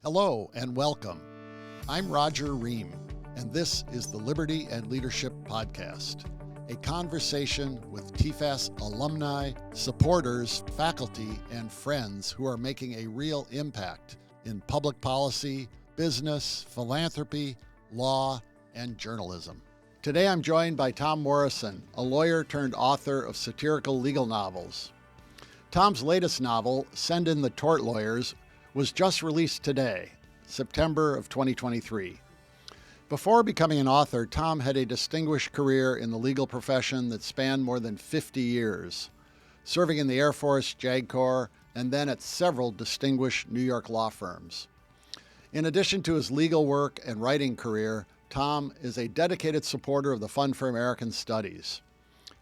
Hello and welcome. I'm Roger Ream, and this is the Liberty and Leadership Podcast, a conversation with TFAS alumni, supporters, faculty, and friends who are making a real impact in public policy, business, philanthropy, law, and journalism. Today I'm joined by Tom Morrison, a lawyer turned author of satirical legal novels. Tom's latest novel, In The Tort Lawyer, was just released today, September of 2023. Before becoming an author, Tom had a distinguished career in the legal profession that spanned more than 50 years, serving in the Air Force JAG Corps and then at several distinguished New York law firms. In addition to his legal work and writing career, Tom is a dedicated supporter of the Fund for American Studies.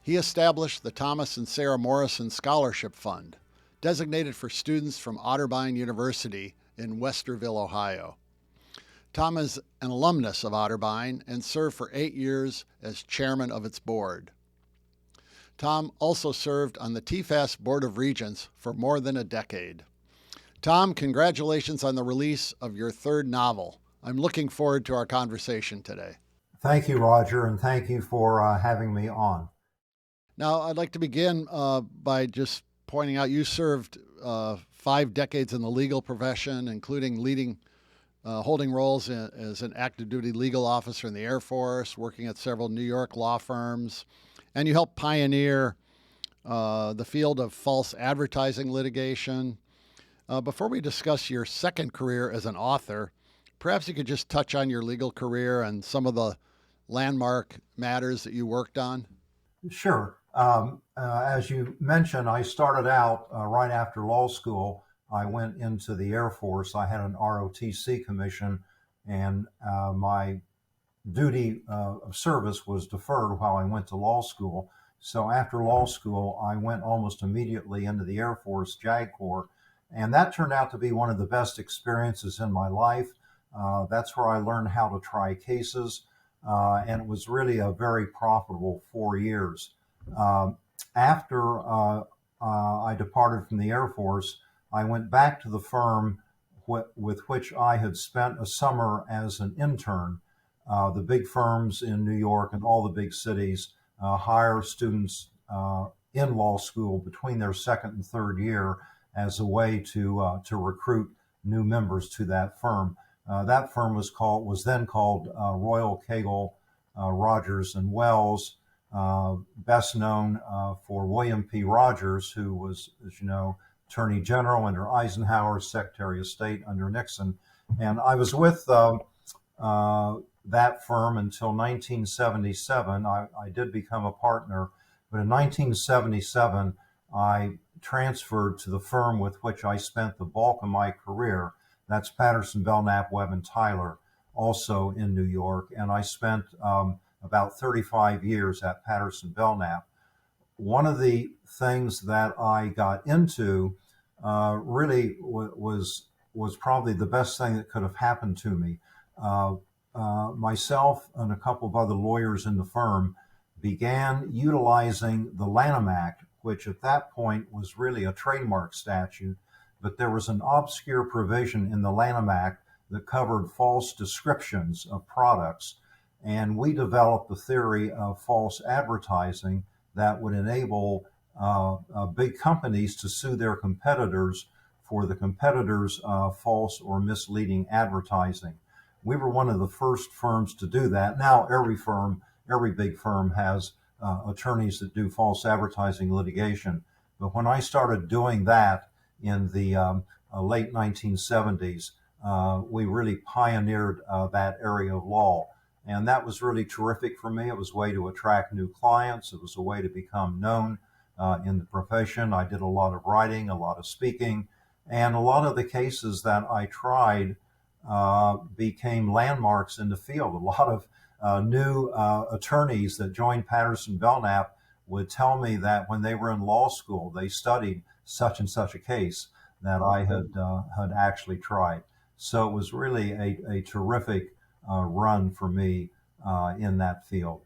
He established the Thomas and Sarah Morrison Scholarship Fund, designated for students from Otterbein University in Westerville, Ohio. Tom is an alumnus of Otterbein and served for 8 years as chairman of its board. Tom also served on the TFAS Board of Regents for more than a decade. Tom, congratulations on the release of your third novel. I'm looking forward to our conversation today. Thank you, Roger, and thank you for having me on. Now, I'd like to begin by just pointing out you served 5 decades in the legal profession, including holding roles as an active duty legal officer in the Air Force, working at several New York law firms, and you helped pioneer the field of false advertising litigation. Before we discuss your second career as an author, perhaps you could just touch on your legal career and some of the landmark matters that you worked on. Sure. As you mentioned, I started out right after law school. I went into the Air Force. I had an ROTC commission, and my duty of service was deferred while I went to law school. So after law school, I went almost immediately into the Air Force JAG Corps, and that turned out to be one of the best experiences in my life. That's where I learned how to try cases, and it was really a very profitable 4 years. After I departed from the Air Force, I went back to the firm with which I had spent a summer as an intern. The big firms in New York and all the big cities hire students in law school between their second and third year as a way to recruit new members to that firm. That firm was then called Royal Cagle Rogers and Wells. Best known for William P. Rogers, who was, as you know, Attorney General under Eisenhower, Secretary of State under Nixon. And I was with that firm until 1977. I did become a partner, but in 1977, I transferred to the firm with which I spent the bulk of my career. That's Patterson, Belknap, Webb, and Tyler, also in New York. And I spent about 35 years at Patterson Belknap. One of the things that I got into really was probably the best thing that could have happened to me. Myself and a couple of other lawyers in the firm began utilizing the Lanham Act, which at that point was really a trademark statute, but there was an obscure provision in the Lanham Act that covered false descriptions of products. And we developed the theory of false advertising that would enable big companies to sue their competitors for the competitors' false or misleading advertising. We were one of the first firms to do that. Now every big firm has attorneys that do false advertising litigation. But when I started doing that in the late 1970s, we really pioneered that area of law. And that was really terrific for me. It was a way to attract new clients. It was a way to become known in the profession. I did a lot of writing, a lot of speaking, and a lot of the cases that I tried became landmarks in the field. A lot of new attorneys that joined Patterson Belknap would tell me that when they were in law school, they studied such and such a case that I had actually tried. So it was really a terrific run for me in that field.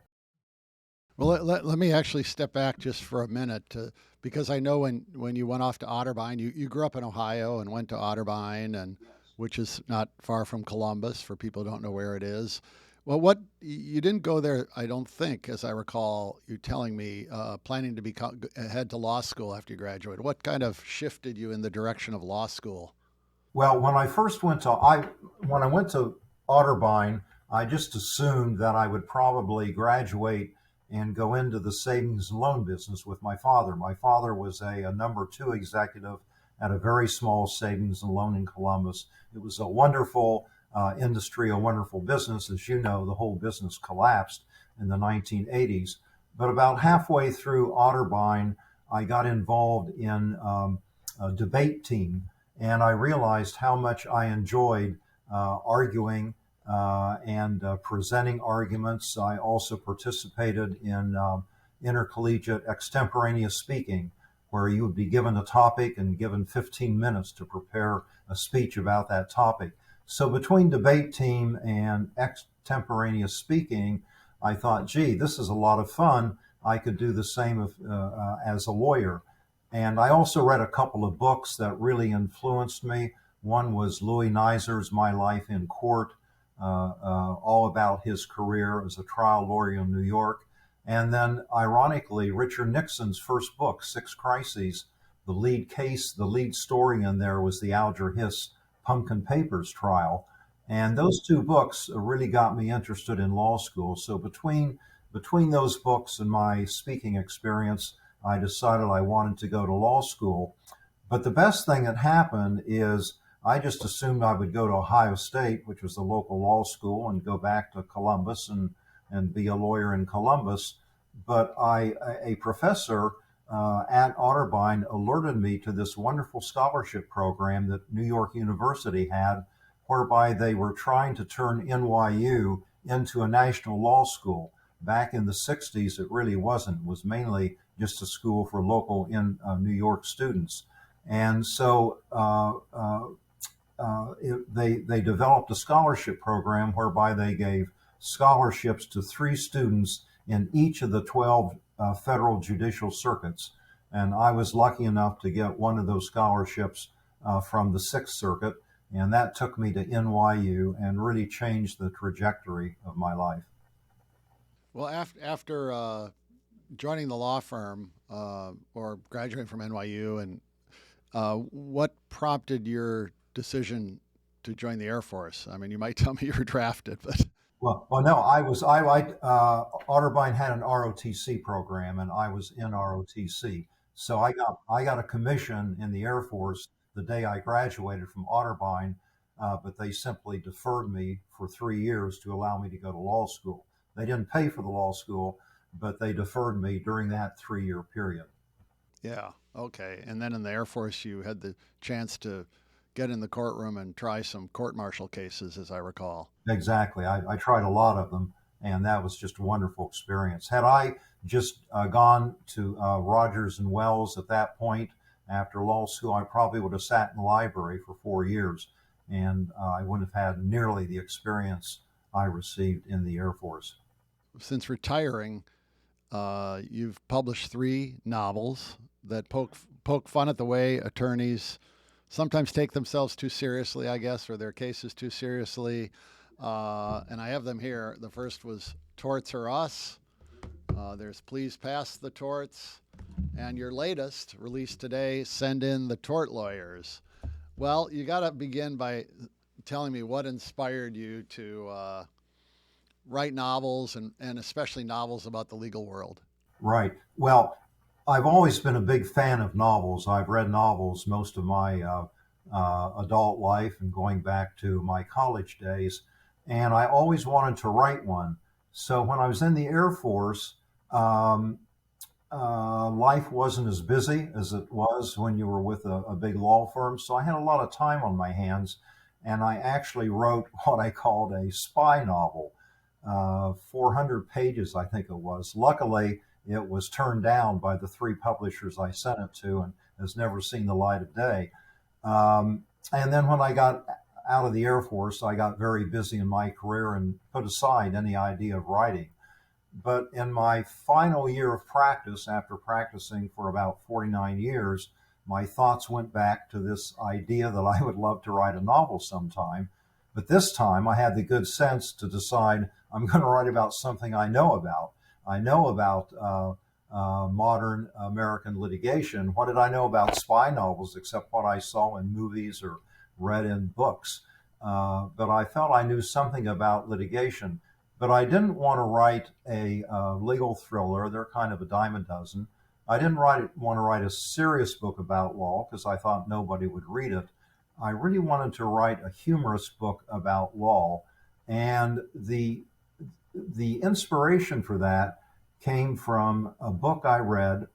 Well, let me actually step back just for a minute because I know when you went off to Otterbein, you grew up in Ohio and went to Otterbein, and which is not far from Columbus, for people who don't know where it is. Well, what you didn't go there, I don't think, as I recall you telling me, planning to head to law school after you graduated. What kind of shifted you in the direction of law school? Well, when I went to Otterbein, I just assumed that I would probably graduate and go into the savings and loan business with my father. My father was a number two executive at a very small savings and loan in Columbus. It was a wonderful industry, a wonderful business. As you know, the whole business collapsed in the 1980s. But about halfway through Otterbein, I got involved in a debate team, and I realized how much I enjoyed arguing and presenting arguments. I also participated in intercollegiate extemporaneous speaking, where you would be given a topic and given 15 minutes to prepare a speech about that topic. So between debate team and extemporaneous speaking, I thought, gee, this is a lot of fun. I could do the same as a lawyer. And I also read a couple of books that really influenced me. One was Louis Niser's My Life in Court, all about his career as a trial lawyer in New York. And then, ironically, Richard Nixon's first book, Six Crises, the lead story in there was the Alger Hiss Pumpkin Papers trial. And those two books really got me interested in law school. So between those books and my speaking experience, I decided I wanted to go to law school. But the best thing that happened is I just assumed I would go to Ohio State, which was the local law school, and go back to Columbus and be a lawyer in Columbus. But a professor at Otterbein alerted me to this wonderful scholarship program that New York University had, whereby they were trying to turn NYU into a national law school. Back in the 60s, it really wasn't. It was mainly just a school for local New York students. And so they developed a scholarship program whereby they gave scholarships to 3 students in each of the 12 federal judicial circuits. And I was lucky enough to get one of those scholarships from the 6th Circuit, and that took me to NYU and really changed the trajectory of my life. Well, after joining the law firm or graduating from NYU, and what prompted your decision to join the Air Force? I mean, you might tell me you were drafted, but well, no, Otterbein had an ROTC program, and I was in ROTC. So I got a commission in the Air Force the day I graduated from Otterbein, but they simply deferred me for 3 years to allow me to go to law school. They didn't pay for the law school, but they deferred me during that 3-year period. Yeah, okay. And then in the Air Force, you had the chance to get in the courtroom and try some court-martial cases, as I recall. Exactly. I tried a lot of them, and that was just a wonderful experience. Had I just gone to Rogers and Wells at that point after law school, I probably would have sat in the library for 4 years, and I wouldn't have had nearly the experience I received in the Air Force. Since retiring, you've published 3 novels that poke fun at the way attorneys sometimes take themselves too seriously, I guess, or their cases too seriously. And I have them here. The first was Torts Are Us. There's Please Pass the Torts. And your latest, released today, Send In The Tort Lawyers. Well, you got to begin by telling me what inspired you to write novels, and especially novels about the legal world. Right. Well, I've always been a big fan of novels. I've read novels most of my adult life and going back to my college days, and I always wanted to write one. So when I was in the Air Force, life wasn't as busy as it was when you were with a big law firm, so I had a lot of time on my hands, and I actually wrote what I called a spy novel. 400 pages, I think it was. Luckily, it was turned down by the 3 publishers I sent it to and has never seen the light of day. And then when I got out of the Air Force, I got very busy in my career and put aside any idea of writing. But in my final year of practice, after practicing for about 49 years, my thoughts went back to this idea that I would love to write a novel sometime. But this time I had the good sense to decide I'm going to write about something I know about. I know about modern American litigation. What did I know about spy novels except what I saw in movies or read in books? But I felt I knew something about litigation. But I didn't want to write a legal thriller. They're kind of a dime a dozen. I didn't want to write a serious book about law because I thought nobody would read it. I really wanted to write a humorous book about law. And the inspiration for that came from a book I read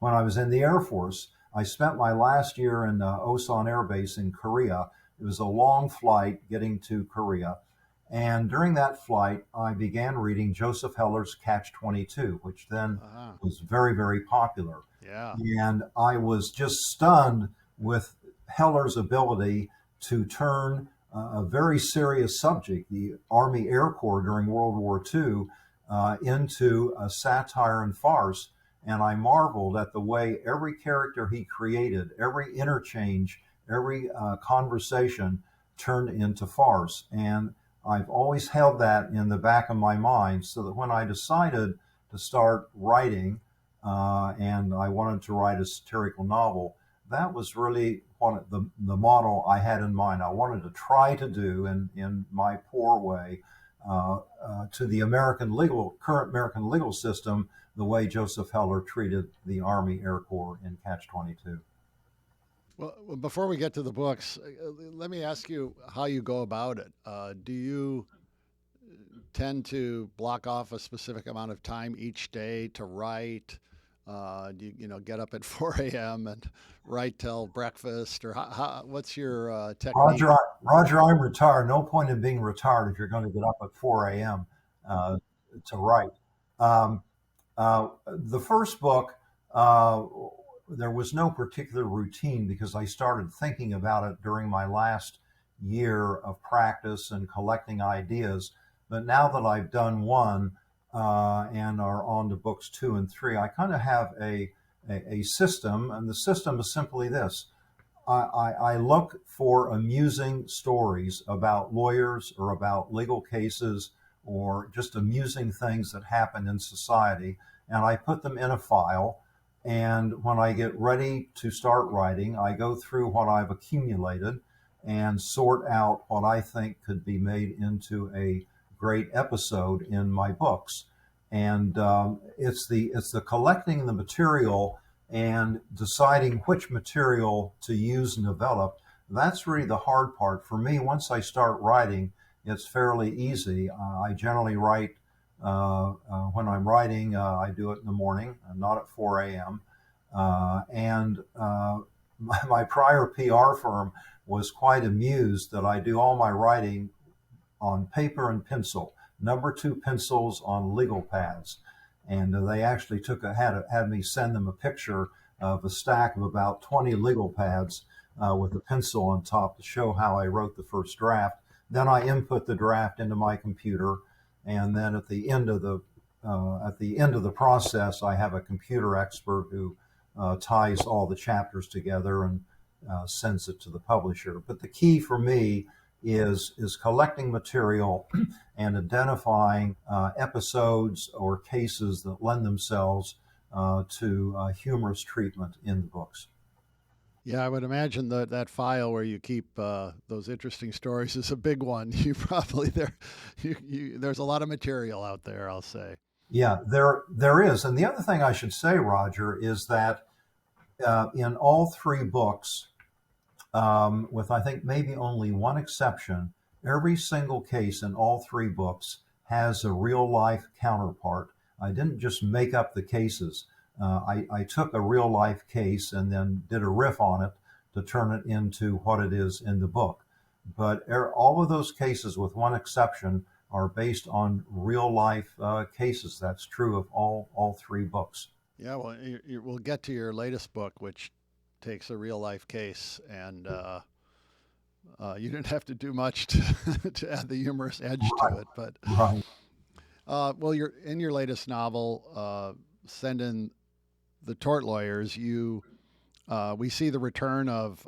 when I was in the Air Force. I spent my last year in Osan Air Base in Korea. It was a long flight getting to Korea. And during that flight, I began reading Joseph Heller's Catch-22, which then was very, very popular. Yeah. And I was just stunned with Heller's ability to turn a very serious subject, the Army Air Corps during World War II, into a satire and farce. And I marveled at the way every character he created, every interchange, every conversation turned into farce. And I've always held that in the back of my mind, so that when I decided to start writing, and I wanted to write a satirical novel, that was really what the model I had in mind. I wanted to try to do in my poor way to the current American legal system the way Joseph Heller treated the Army Air Corps in Catch-22. Well, before we get to the books, let me ask you how you go about it. Do you tend to block off a specific amount of time each day to write? Do you get up at 4 a.m. and write till breakfast, or what's your technique? Roger, I'm retired. No point in being retired if you're going to get up at 4 a.m. To write. The first book, there was no particular routine because I started thinking about it during my last year of practice and collecting ideas. But now that I've done one and are on to books 2 and 3, I kind of have a system, and the system is simply this. I look for amusing stories about lawyers or about legal cases or just amusing things that happen in society, and I put them in a file. And when I get ready to start writing, I go through what I've accumulated and sort out what I think could be made into a great episode in my books. And it's the collecting the material and deciding which material to use and develop. That's really the hard part. For me, once I start writing, it's fairly easy. I generally write when I'm writing, I do it in the morning, not at 4 a.m. My prior PR firm was quite amused that I do all my writing on paper and pencil, number 2 pencils on legal pads. And they actually had me send them a picture of a stack of about 20 legal pads with a pencil on top to show how I wrote the first draft. Then I input the draft into my computer, and then at the end of the process, I have a computer expert who ties all the chapters together and sends it to the publisher. But the key for me is collecting material and identifying episodes or cases that lend themselves to humorous treatment in the books. Yeah, I would imagine that file where you keep those interesting stories is a big one. You probably there's a lot of material out there, I'll say. Yeah, there is. And the other thing I should say, Roger, is that in all 3 books, with I think maybe only one exception, every single case in all 3 books has a real life counterpart. I didn't just make up the cases. I took a real life case and then did a riff on it to turn it into what it is in the book. But all of those cases, with one exception, are based on real life cases. That's true of all 3 books. Yeah, well, we'll get to your latest book, which takes a real life case, and you didn't have to do much to add the humorous edge to it. But right. Well, you're in your latest novel, Send In The Tort Lawyers. You We see the return of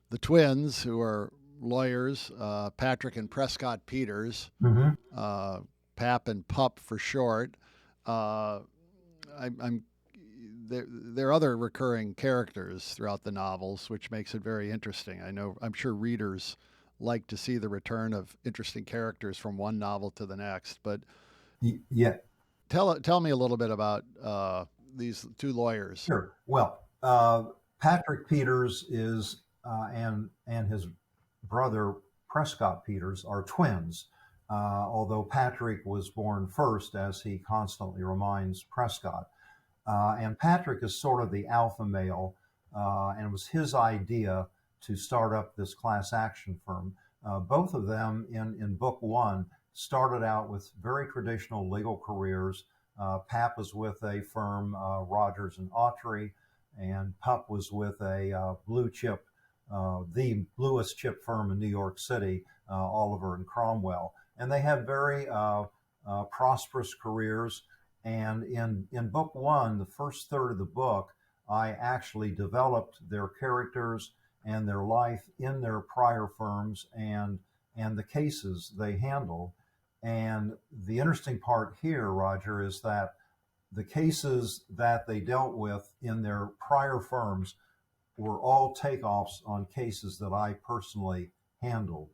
the twins, who are lawyers, Patrick and Prescott Peters, Mm-hmm. Pap and Pup for short. Uh, I'm there are other recurring characters throughout the novels, which makes it very interesting. I'm sure readers like to see the return of interesting characters from one novel to the next. But Yeah, tell me a little bit about these two lawyers. sure. Well, Patrick Peters is and his brother Prescott Peters are twins. Although Patrick was born first, as he constantly reminds Prescott. And Patrick is sort of the alpha male, and it was his idea to start up this class action firm. Both of them in book one started out with very traditional legal careers. Pap was with a firm, Rogers and Autry, and Pup was with a blue chip, the bluest chip firm in New York City, Oliver and Cromwell. And they had very prosperous careers. And in book one, the first third of the book, I actually developed their characters and their life in their prior firms and the cases they handled. And the interesting part here, Roger, is that the cases that they dealt with in their prior firms were all takeoffs on cases that I personally handled.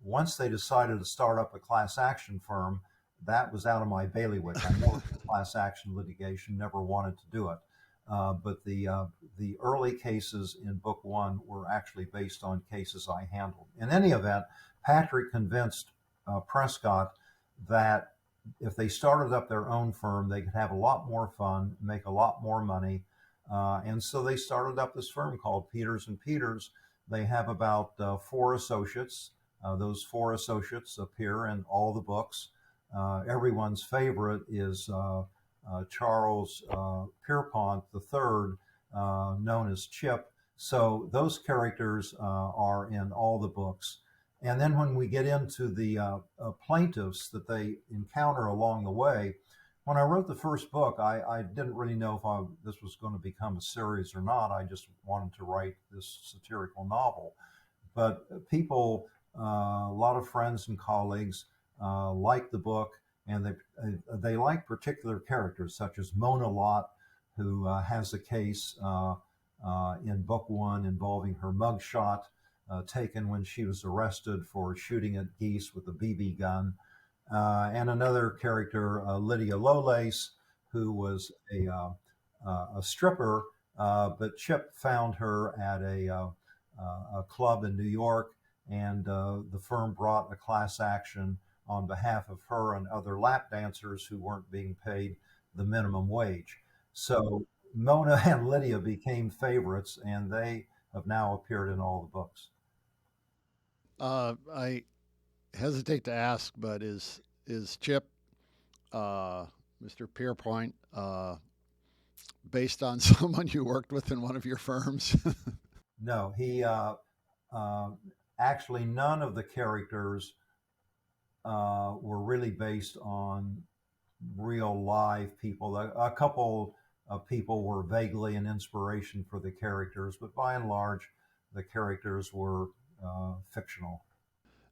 Once they decided to start up a class action firm, that was out of my bailiwick. I never did class action litigation, never wanted to do it. But the early cases in book one were actually based on cases I handled. In any event, Patrick convinced Prescott that if they started up their own firm, they could have a lot more fun, make a lot more money. And so they started up this firm called Peters and Peters. They have about 4 associates. Those 4 associates appear in all the books. Everyone's favorite is Charles Pierpont III, known as Chip. So those characters are in all the books. And then when we get into the plaintiffs that they encounter along the way, when I wrote the first book, I didn't really know if this was going to become a series or not. I just wanted to write this satirical novel. But people, a lot of friends and colleagues, like the book, and they like particular characters such as Mona Lott, who has a case in book one involving her mugshot taken when she was arrested for shooting at geese with a BB gun, and another character, Lydia Lovelace, who was a stripper, but Chip found her at a club in New York, and the firm brought a class action on behalf of her and other lap dancers who weren't being paid the minimum wage. So Mona and Lydia became favorites, and they have now appeared in all the books. I hesitate to ask, but is Chip, Mr. Pierpoint, based on someone you worked with in one of your firms? No, he actually none of the characters were really based on real live people. A couple of people were vaguely an inspiration for the characters, but by and large, the characters were fictional.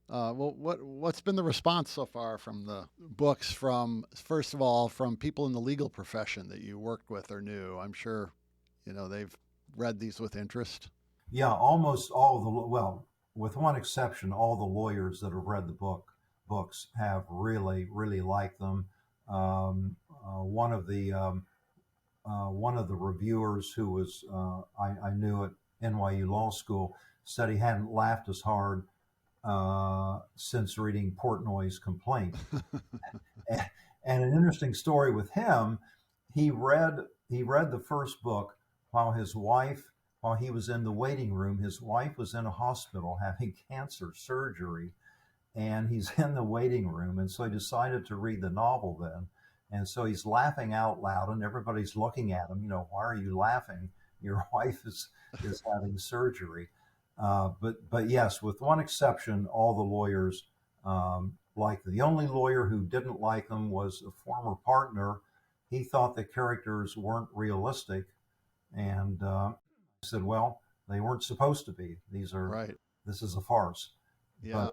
Well, what's been the response so far from the books? From first of all, from people in the legal profession that you worked with or knew. I'm sure, they've read these with interest. Yeah, almost all of the well, with one exception, all the lawyers that have read the books have really liked them. Um, one of the reviewers who was I knew at NYU Law School said he hadn't laughed as hard since reading Portnoy's complaint. And an interesting story with him, he read the first book while while he was in the waiting room. His wife was in a hospital having cancer surgery, and he's in the waiting room, and so he decided to read the novel then. And so he's laughing out loud, and everybody's looking at him. Why are you laughing? Your wife is having surgery. But yes, with one exception, all the lawyers liked them. The only lawyer who didn't like them was a former partner. He thought the characters weren't realistic, and said, well, they weren't supposed to be. Right. This is a farce. Yeah.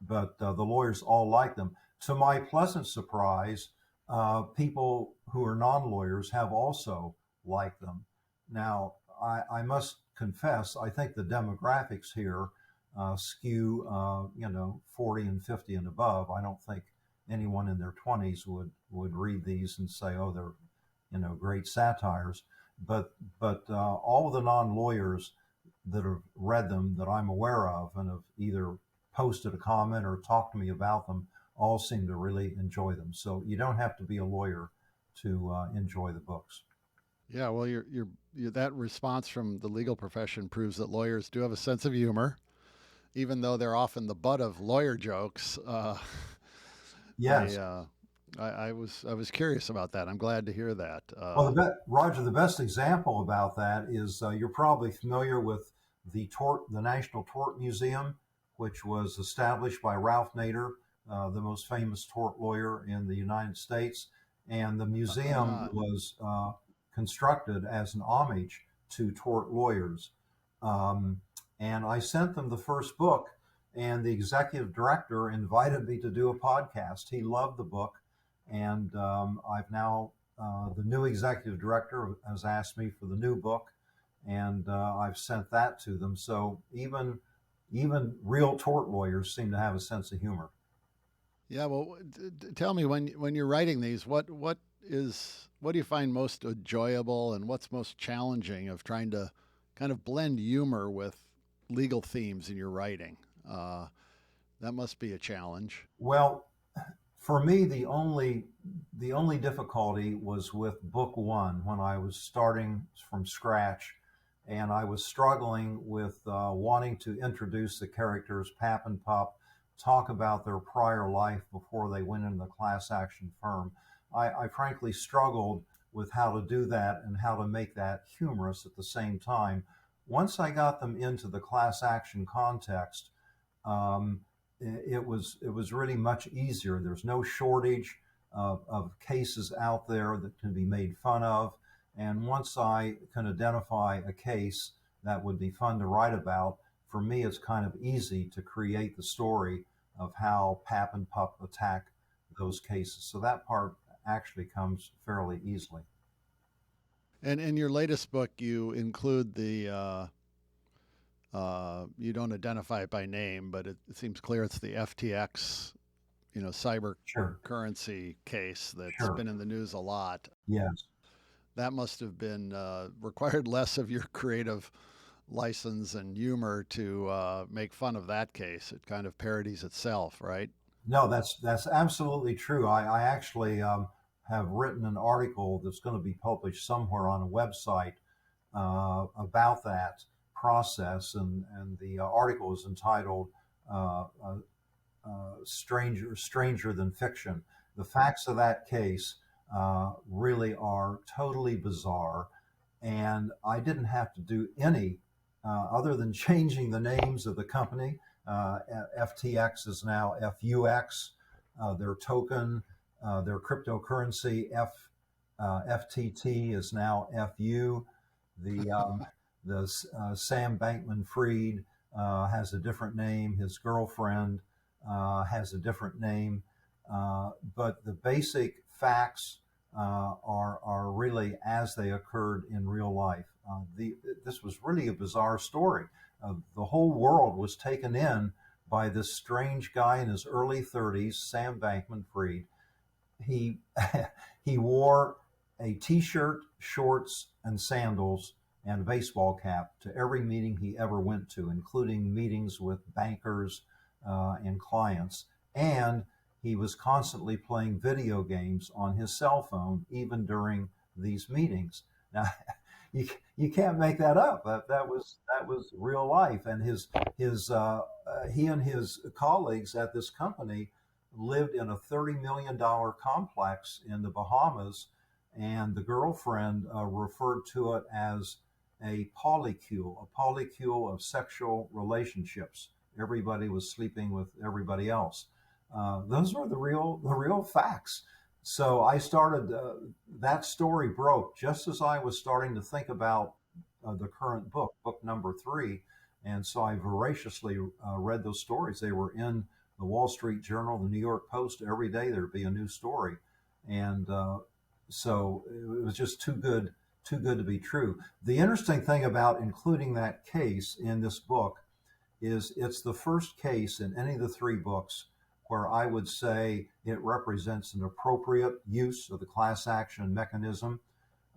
But the lawyers all like them. To my pleasant surprise, people who are non-lawyers have also liked them. Now, I must confess, I think the demographics here skew, 40 and 50 and above. I don't think anyone in their 20s would read these and say, oh, they're, great satires. But all of the non-lawyers that have read them that I'm aware of and have either posted a comment or talked to me about them all seem to really enjoy them. So you don't have to be a lawyer to enjoy the books. Yeah, well, you're that response from the legal profession proves that lawyers do have a sense of humor, even though they're often the butt of lawyer jokes. Yes. I was curious about that. I'm glad to hear that. Well, Roger, the best example about that is you're probably familiar with the National Tort Museum, which was established by Ralph Nader, the most famous tort lawyer in the United States. And the museum was constructed as an homage to tort lawyers. And I sent them the first book, and the executive director invited me to do a podcast. He loved the book. And I've now, the new executive director has asked me for the new book, and I've sent that to them. So even real tort lawyers seem to have a sense of humor. Yeah, well, tell me when you're writing these, what do you find most enjoyable and what's most challenging of trying to kind of blend humor with legal themes in your writing? That must be a challenge. Well, for me, the only difficulty was with book one when I was starting from scratch, and I was struggling with wanting to introduce the characters Pap and Pup, talk about their prior life before they went into the class action firm. I frankly struggled with how to do that and how to make that humorous at the same time. Once I got them into the class action context, it was really much easier. There's no shortage of cases out there that can be made fun of. And once I can identify a case that would be fun to write about, for me, it's kind of easy to create the story of how Pap and Pup attack those cases. So that part actually comes fairly easily. And in your latest book, you include the you don't identify it by name, but it seems clear it's the FTX, cyber currency case that's been in the news a lot. Yes. That must have been required less of your creative license and humor to make fun of that case. It kind of parodies itself, right? No, that's absolutely true. I actually have written an article that's going to be published somewhere on a website about that process, and the article is entitled Stranger Than Fiction. The facts of that case really are totally bizarre, and I didn't have to do any other than changing the names of the company. FTX is now FUX, their token, their cryptocurrency FTT is now FU. The Sam Bankman-Fried has a different name. His girlfriend has a different name. But the basic facts are really as they occurred in real life. This was really a bizarre story. The whole world was taken in by this strange guy in his early 30s, Sam Bankman-Fried. He wore a T-shirt, shorts, and sandals and a baseball cap to every meeting he ever went to, including meetings with bankers and clients. And he was constantly playing video games on his cell phone, even during these meetings. Now, you can't make that up. That was real life. And he and his colleagues at this company lived in a $30 million complex in the Bahamas, and the girlfriend referred to it as a polycule of sexual relationships. Everybody was sleeping with everybody else. Those were the real facts. So I started, that story broke just as I was starting to think about the current book, book number 3. And so I voraciously read those stories. They were in the Wall Street Journal, the New York Post. Every day there'd be a new story. And so it was just too good to be true. The interesting thing about including that case in this book is it's the first case in any of the 3 books where I would say it represents an appropriate use of the class action mechanism.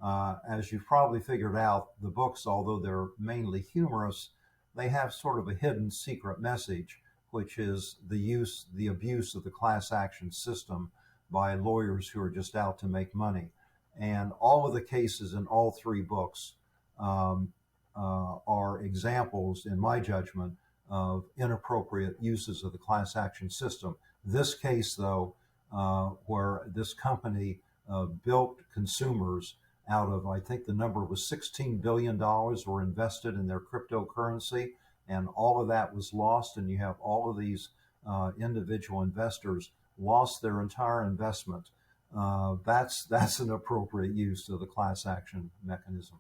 As you've probably figured out, the books, although they're mainly humorous, they have sort of a hidden secret message, which is the abuse of the class action system by lawyers who are just out to make money. And all of the cases in all 3 books are examples, in my judgment, of inappropriate uses of the class action system. This case, though, where this company bilked consumers out of, I think the number was $16 billion were invested in their cryptocurrency, and all of that was lost, and you have all of these individual investors lost their entire investment. That's an appropriate use of the class action mechanism.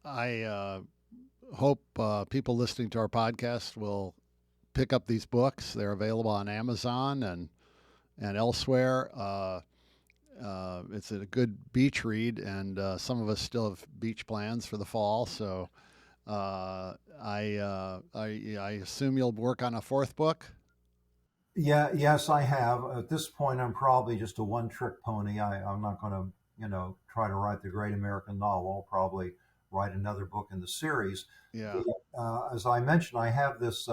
I hope people listening to our podcast will pick up these books. They're available on Amazon and elsewhere. It's a good beach read, and some of us still have beach plans for the fall. So I assume you'll work on a 4th book. Yes, I have. At this point, I'm probably just a one-trick pony. I'm not going to, try to write the great American novel. I'll probably write another book in the series. Yeah. As I mentioned, I have this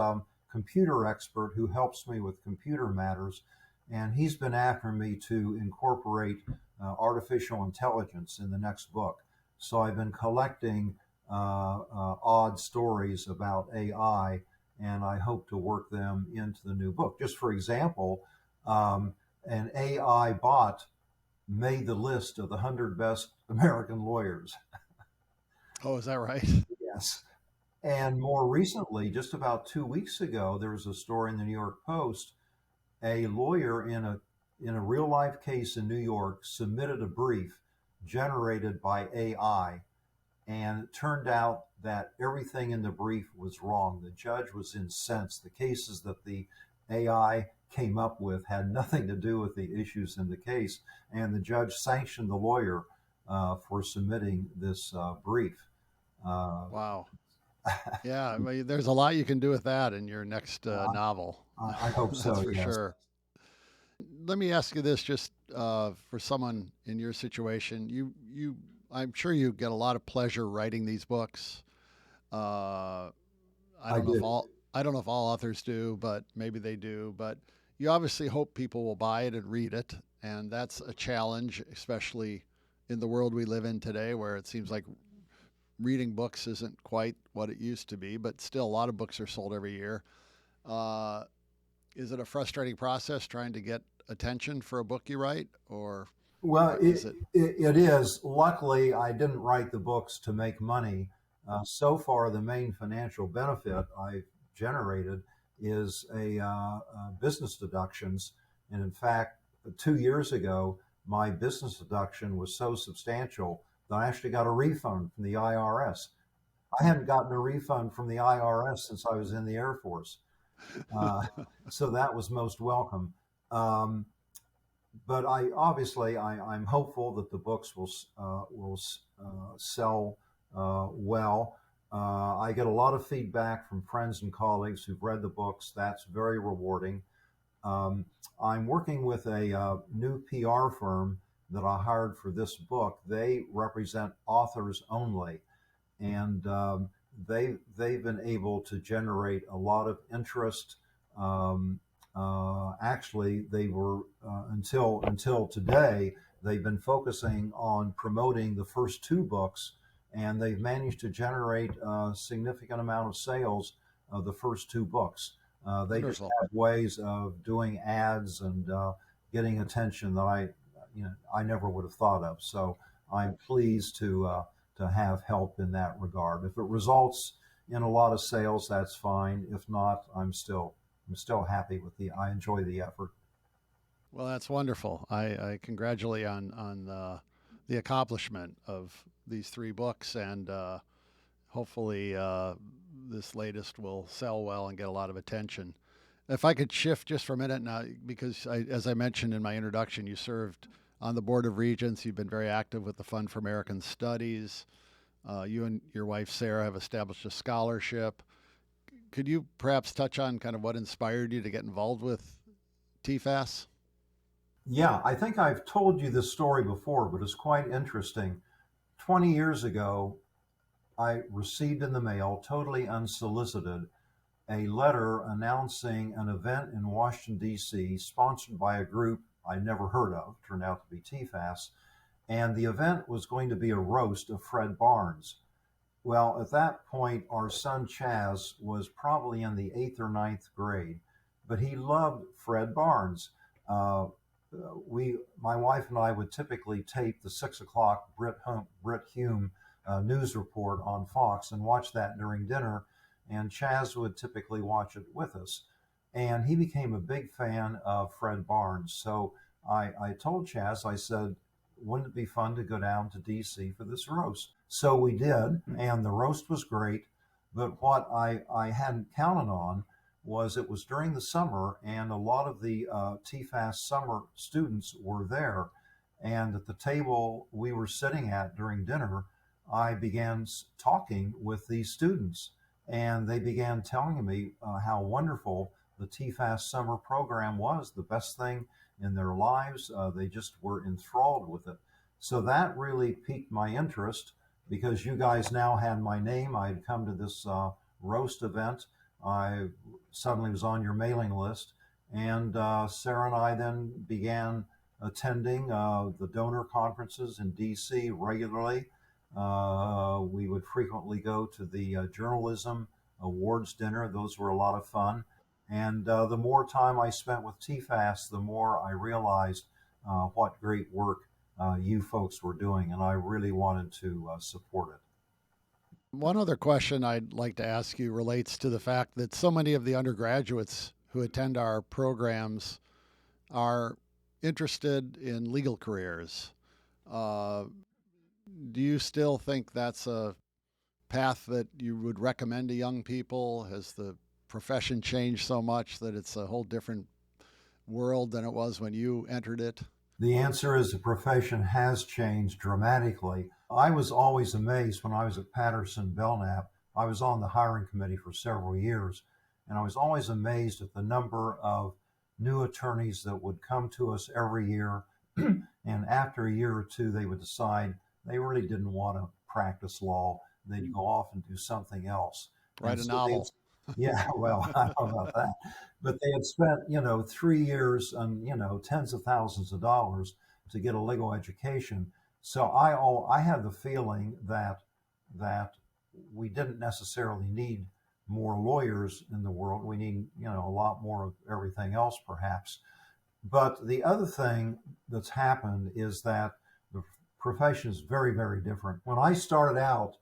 computer expert who helps me with computer matters, and he's been after me to incorporate artificial intelligence in the next book. So I've been collecting odd stories about AI, and I hope to work them into the new book. Just for example, an AI bot made the list of the 100 best American lawyers. Oh, is that right? Yes. And more recently, just about 2 weeks ago, there was a story in the New York Post. A lawyer in a real life case in New York submitted a brief generated by AI, and it turned out that everything in the brief was wrong. The judge was incensed. The cases that the AI came up with had nothing to do with the issues in the case, and the judge sanctioned the lawyer for submitting this brief. Wow. Yeah, I mean, there's a lot you can do with that in your next novel. I hope so. That's for yes. sure. Let me ask you this, just for someone in your situation. I'm sure you get a lot of pleasure writing these books. I don't know if all authors do, but maybe they do. But you obviously hope people will buy it and read it, and that's a challenge, especially in the world we live in today, where it seems like reading books isn't quite what it used to be, but still a lot of books are sold every year. Is it a frustrating process trying to get attention for a book you write, or Well, is it? it is. Luckily, I didn't write the books to make money. So far, the main financial benefit I've generated is business deductions. And in fact, 2 years ago, my business deduction was so substantial that I actually got a refund from the IRS. I hadn't gotten a refund from the IRS since I was in the Air Force. So that was most welcome. But I'm hopeful that the books will sell well. I get a lot of feedback from friends and colleagues who've read the books. That's very rewarding. I'm working with a new PR firm that I hired for this book. They represent authors only, and they've been able to generate a lot of interest. Actually, they were until today, they've been focusing on promoting the first 2 books, and they've managed to generate a significant amount of sales of the first 2 books. They just Wonderful. have ways of doing ads and getting attention that I never would have thought of. So I'm pleased to have help in that regard. If it results in a lot of sales, that's fine. If not, I'm still happy I enjoy the effort. Well, that's wonderful. I congratulate you on the accomplishment of these 3 books, and hopefully this latest will sell well and get a lot of attention. If I could shift just for a minute now, because as I mentioned in my introduction, you served on the Board of Regents. You've been very active with the Fund for American Studies. You and your wife, Sarah, have established a scholarship. Could you perhaps touch on kind of what inspired you to get involved with TFAS? Yeah, I think I've told you this story before, but it's quite interesting. 20 years ago, I received in the mail, totally unsolicited, a letter announcing an event in Washington, D.C., sponsored by a group I never heard of, turned out to be TFAS, and the event was going to be a roast of Fred Barnes. Well, at that point, our son Chaz was probably in the eighth or ninth grade, but he loved Fred Barnes. Uh, my wife and I would typically tape the 6 o'clock Brit Hume news report on Fox and watch that during dinner, and Chaz would typically watch it with us. And he became a big fan of Fred Barnes. So I told Chaz, I said, wouldn't it be fun to go down to DC for this roast? So we did, and the roast was great. But what I hadn't counted on was it was during the summer, and a lot of the TFAS summer students were there. And at the table we were sitting at during dinner, I began talking with these students, and they began telling me how wonderful the TFAS summer program was, the best thing in their lives. They just were enthralled with it. So that really piqued my interest because you guys now had my name. I had come to this roast event. I suddenly was on your mailing list. And Sarah and I then began attending the donor conferences in DC regularly. We would frequently go to the journalism awards dinner. Those were a lot of fun. And the more time I spent with TFAS, the more I realized what great work you folks were doing, and I really wanted to support it. One other question I'd like to ask you relates to the fact that so many of the undergraduates who attend our programs are interested in legal careers. Uh, do you still think that's a path that you would recommend to young people? Has the profession changed so much that it's a whole different world than it was when you entered it? The answer is the profession has changed dramatically. I was always amazed when I was at Patterson Belknap. I was on the hiring committee for several years, and I was always amazed at the number of new attorneys that would come to us every year. And after a year or two, they would decide they really didn't want to practice law. They'd go off and do something else. Write a novel. Yeah, well, I don't know about that. But they had spent, 3 years and, tens of thousands of dollars to get a legal education. So I had the feeling that we didn't necessarily need more lawyers in the world. We need, a lot more of everything else, perhaps. But the other thing that's happened is that the profession is very, very different. When I started out,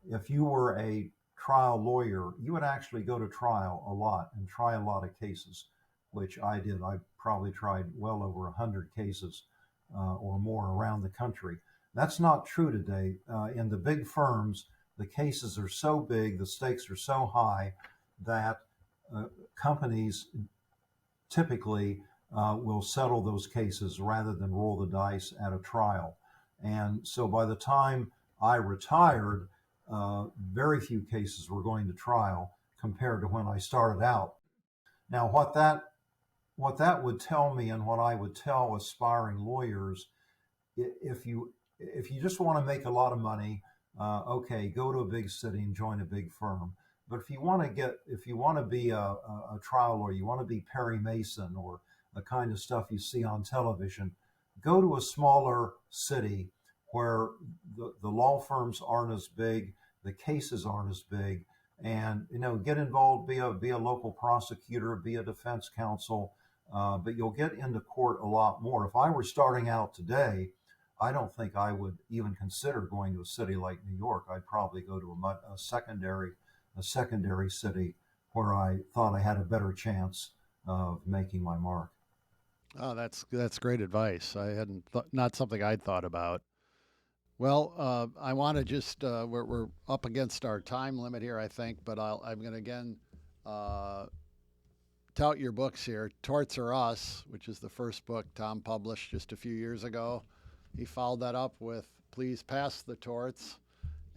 if you were a trial lawyer, you would actually go to trial a lot and try a lot of cases, which I did. I probably tried well over 100 cases or more around the country. That's not true today. In the big firms, the cases are so big, the stakes are so high that companies typically will settle those cases rather than roll the dice at a trial. And so by the time I retired, very few cases were going to trial compared to when I started out. Now, what that would tell me, and what I would tell aspiring lawyers, if you just want to make a lot of money, okay, go to a big city and join a big firm. But if you want to be a trial lawyer, you want to be Perry Mason or the kind of stuff you see on television, go to a smaller city where the law firms aren't as big, the cases aren't as big, and get involved, be a local prosecutor, be a defense counsel, but you'll get into court a lot more. If I were starting out today, I don't think I would even consider going to a city like New York. I'd probably go to a secondary city where I thought I had a better chance of making my mark. Oh, that's great advice. I hadn't not something I'd thought about. Well, I want to just, we're up against our time limit here, I think, but I'm going to again tout your books here. Torts Are Us, which is the first book Tom published just a few years ago. He followed that up with Please Pass the Torts.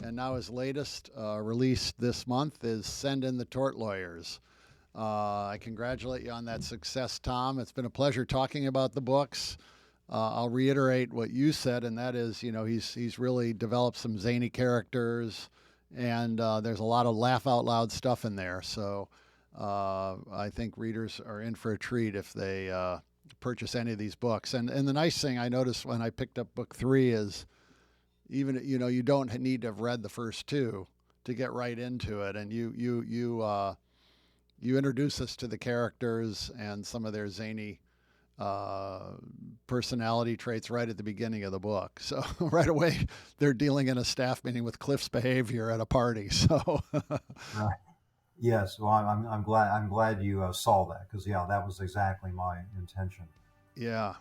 And now his latest release this month is In The Tort Lawyers. I congratulate you on that success, Tom. It's been a pleasure talking about the books. I'll reiterate what you said, and that is, he's really developed some zany characters, and there's a lot of laugh out loud stuff in there. So I think readers are in for a treat if they purchase any of these books. And the nice thing I noticed when I picked up book 3 is even you don't need to have read the first 2 to get right into it, and you introduce us to the characters and some of their zany personality traits right at the beginning of the book. So right away, they're dealing in a staff meeting with Cliff's behavior at a party. So Right. Yes, well, I'm glad you saw that, because that was exactly my intention. Yeah.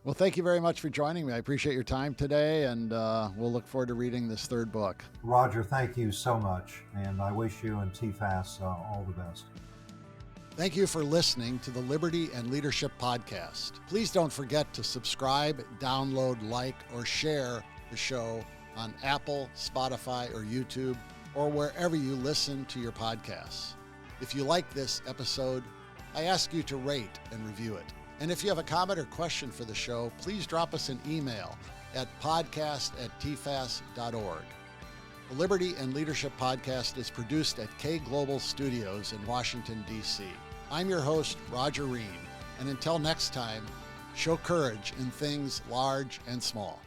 Well, thank you very much for joining me. I appreciate your time today, and we'll look forward to reading this 3rd book. Roger, thank you so much, and I wish you and TFAS all the best. Thank you for listening to the Liberty and Leadership Podcast. Please don't forget to subscribe, download, like, or share the show on Apple, Spotify, or YouTube, or wherever you listen to your podcasts. If you like this episode, I ask you to rate and review it. And if you have a comment or question for the show, please drop us an email at podcast@tfas.org. The Liberty and Leadership Podcast is produced at K Global Studios in Washington, D.C. I'm your host, Roger Ream, and until next time, show courage in things large and small.